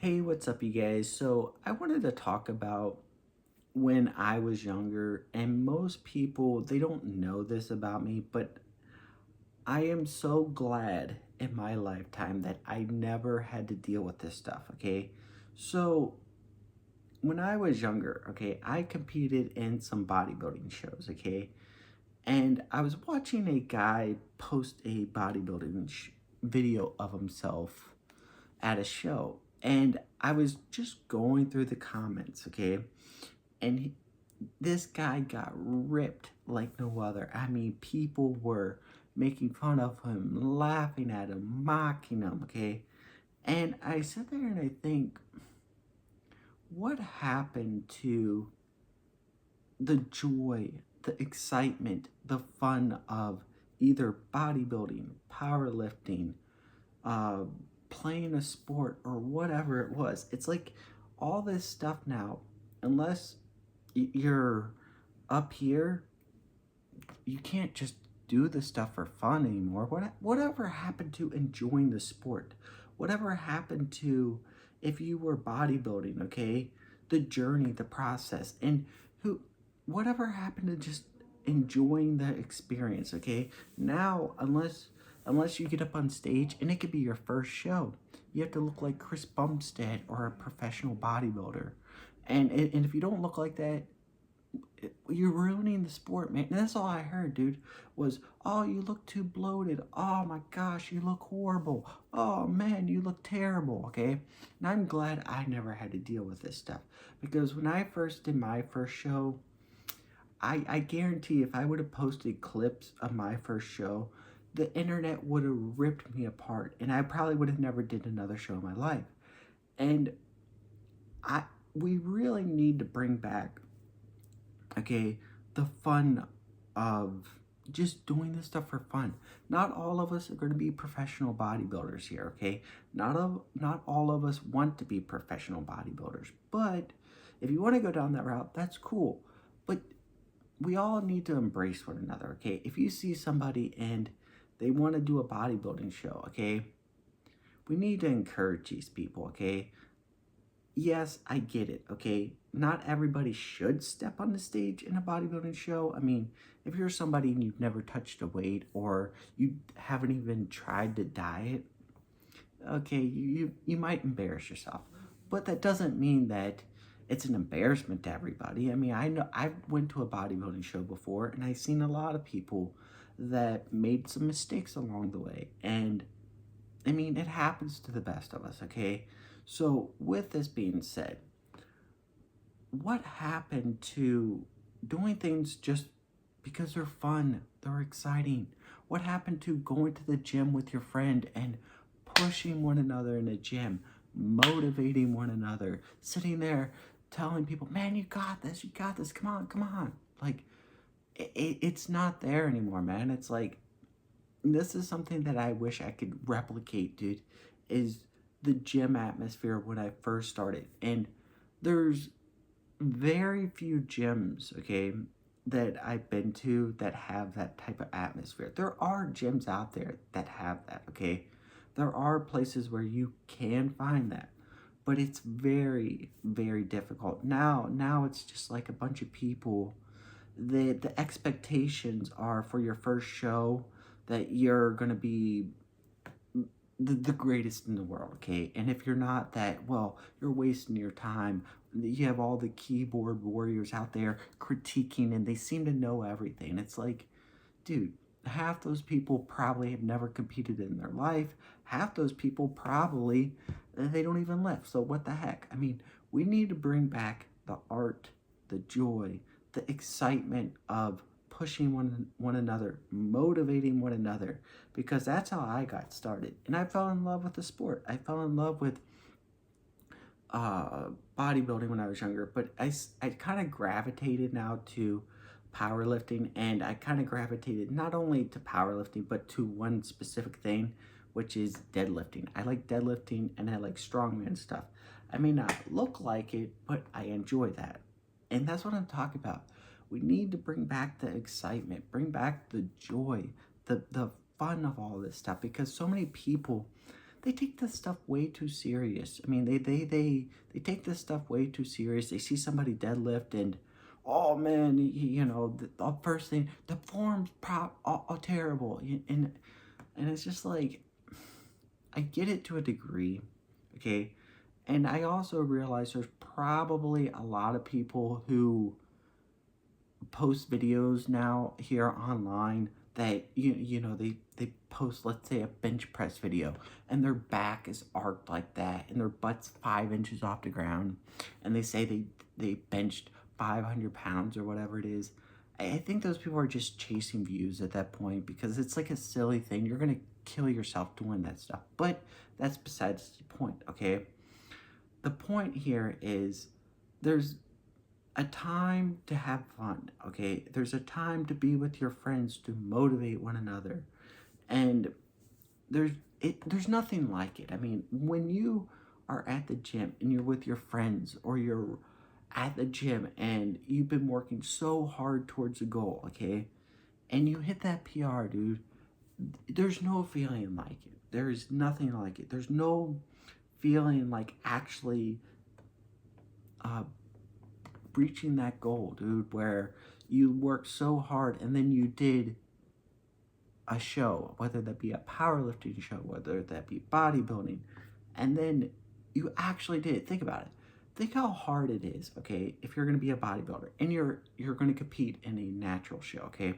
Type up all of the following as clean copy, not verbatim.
Hey, what's up, you guys? So, I wanted to talk about when I was younger, and most people, they don't know this about me, but I am so glad in my lifetime that I never had to deal with this stuff, okay? So, when I was younger, okay, I competed in some bodybuilding shows, okay? And I was watching a guy post a bodybuilding video of himself at a show, and I was just going through the comments, okay? And this guy got ripped like no other. I mean, people were making fun of him, laughing at him, mocking him, okay? And I sit there and I think, what happened to the joy, the excitement, the fun of either bodybuilding, powerlifting, uh, playing a sport, or whatever it was? It's like all this stuff now, unless you're up here, you can't just do the stuff for fun anymore. Whatever happened to enjoying the sport? Whatever happened to if you were bodybuilding, okay? The journey, the process, and who whatever happened to just enjoying the experience, okay? Now, unless you get up on stage and it could be your first show, you have to look like Chris Bumstead or a professional bodybuilder. And if you don't look like that, you're ruining the sport, man. And that's all I heard, dude, was, oh, you look too bloated. Oh my gosh, you look horrible. Oh man, you look terrible, okay? And I'm glad I never had to deal with this stuff. Because when I first did my first show, I guarantee if I would have posted clips of my first show, the internet would have ripped me apart. And I probably would have never did another show in my life. And I we really need to bring back, okay, the fun of just doing this stuff for fun. Not all of us are going to be professional bodybuilders here, okay? Not all of us want to be professional bodybuilders. But if you want to go down that route, that's cool. But we all need to embrace one another, okay? If you see somebody and they want to do a bodybuilding show, okay? We need to encourage these people, okay? Yes, I get it, okay? Not everybody should step on the stage in a bodybuilding show. I mean, if you're somebody and you've never touched a weight or you haven't even tried to diet, okay, you might embarrass yourself. But that doesn't mean that it's an embarrassment to everybody. I mean, I know I went to a bodybuilding show before and I've seen a lot of people that made some mistakes along the way. And I mean, it happens to the best of us, okay? So, with this being said, what happened to doing things just because they're fun, they're exciting? What happened to going to the gym with your friend and pushing one another in the gym, motivating one another, sitting there telling people, man, you got this, come on, come on. Like, it's not there anymore, man. It's like, this is something that I wish I could replicate, dude, is the gym atmosphere when I first started. And there's very few gyms, okay, that I've been to that have that type of atmosphere. There are gyms out there that have that, okay? There are places where you can find that, but it's very, very difficult. Now it's just like a bunch of people. The expectations are for your first show that you're gonna be the greatest in the world, okay? And if you're not that, well, you're wasting your time. You have all the keyboard warriors out there critiquing and they seem to know everything. It's like, dude, half those people probably have never competed in their life. Half those people probably, they don't even lift. So what the heck? I mean, we need to bring back the art, the joy, the excitement of pushing one another, motivating one another, because that's how I got started. And I fell in love with the sport. I fell in love with bodybuilding when I was younger, but I kind of gravitated now to powerlifting, and I kind of gravitated not only to powerlifting, but to one specific thing, which is deadlifting. I like deadlifting and I like strongman stuff. I may not look like it, but I enjoy that. And that's what I'm talking about. We need to bring back the excitement, bring back the joy, the fun of all this stuff, because so many people, they take this stuff way too serious. I mean, they take this stuff way too serious. They see somebody deadlift and, oh man, the first thing, the form's all terrible, and it's just like, I get it to a degree, okay, and I also realize there's probably a lot of people who post videos now here online that they post, let's say, a bench press video, and their back is arched like that and their butt's 5 inches off the ground, and they say they benched 500 pounds or whatever it is. I think those people are just chasing views at that point, because it's like a silly thing. You're gonna kill yourself doing that stuff, but that's besides the point. Okay, the point here is, there's a time to have fun, okay? There's a time to be with your friends, to motivate one another. And there's nothing like it. I mean, when you are at the gym and you're with your friends, or you're at the gym and you've been working so hard towards a goal, okay? And you hit that PR, dude. There's no feeling like it. There's nothing like it. There's no feeling like actually uh, reaching that goal, dude, where you worked so hard and then you did a show, whether that be a powerlifting show, whether that be bodybuilding, and then you actually did it. Think about it. Think how hard it is, okay, if you're going to be a bodybuilder and you're going to compete in a natural show, okay?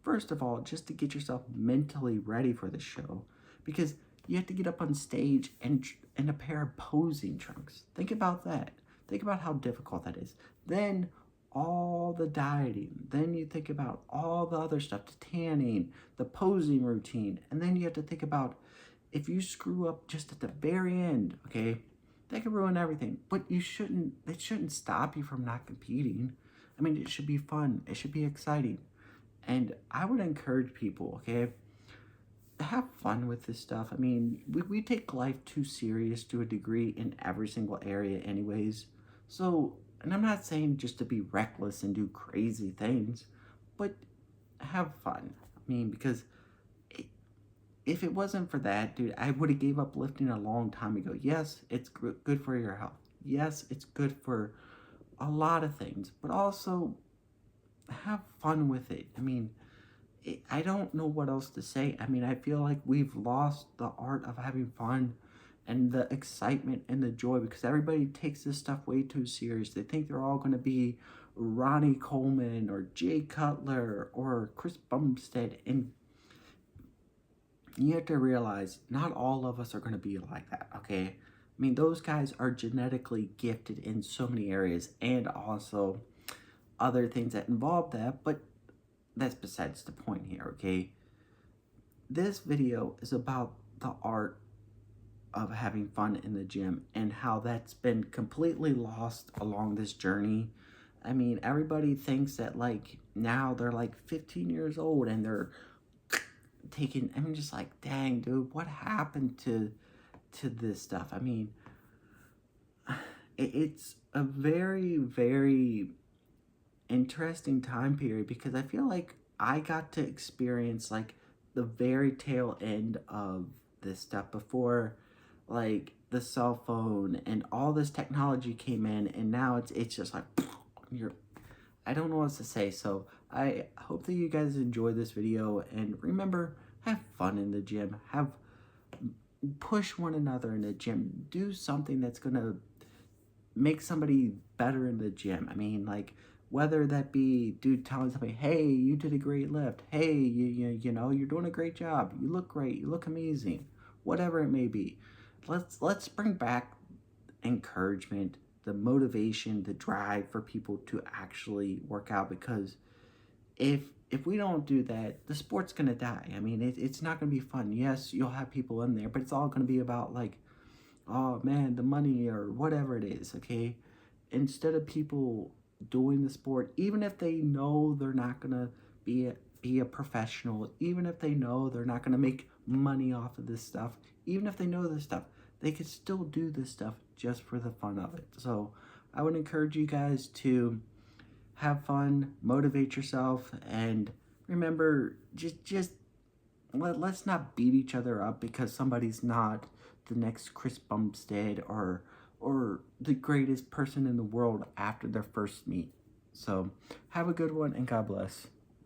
First of all, just to get yourself mentally ready for the show, because you have to get up on stage and in a pair of posing trunks. Think about that. Think about how difficult that is. Then all the dieting. Then you think about all the other stuff, the tanning, the posing routine. And then you have to think about, if you screw up just at the very end, okay, that could ruin everything. But it shouldn't stop you from not competing. I mean, it should be fun. It should be exciting. And I would encourage people, okay, have fun with this stuff. I mean, we take life too serious to a degree in every single area anyways. So, and I'm not saying just to be reckless and do crazy things, but have fun. I mean, because if it wasn't for that, dude, I would have gave up lifting a long time ago. Yes, it's good for your health. Yes, it's good for a lot of things, but also have fun with it. I mean, I don't know what else to say. I mean, I feel like we've lost the art of having fun and the excitement and the joy, because everybody takes this stuff way too serious. They think they're all going to be Ronnie Coleman or Jay Cutler or Chris Bumstead, and you have to realize not all of us are going to be like that, okay? I mean, those guys are genetically gifted in so many areas, and also other things that involve that, but that's besides the point here, okay? This video is about the art of having fun in the gym and how that's been completely lost along this journey. I mean, everybody thinks that, like, now they're like 15 years old and they're taking, I'm just like, dang, dude, what happened to this stuff? I mean, it's a very, very interesting time period, because I feel like I got to experience like the very tail end of this stuff before like the cell phone and all this technology came in, and now it's just like I don't know what else to say. So I hope that you guys enjoy this video, and remember, have fun in the gym. Push one another in the gym. Do something that's gonna make somebody better in the gym. I mean, like, whether that be dude telling somebody, hey, you did a great lift, hey, you know, you're doing a great job, you look great, you look amazing, whatever it may be. Let's bring back encouragement, the motivation, the drive for people to actually work out, because if we don't do that, the sport's gonna die. I mean, it's not gonna be fun. Yes, you'll have people in there, but it's all gonna be about like, oh man, the money or whatever it is, okay? Instead of people doing the sport, even if they know they're not gonna be a professional, even if they know they're not gonna make money off of this stuff, even if they know this stuff, they could still do this stuff just for the fun of it. So I would encourage you guys to have fun, motivate yourself, and remember, let's not beat each other up because somebody's not the next Chris Bumstead or the greatest person in the world after their first meet. So have a good one and God bless.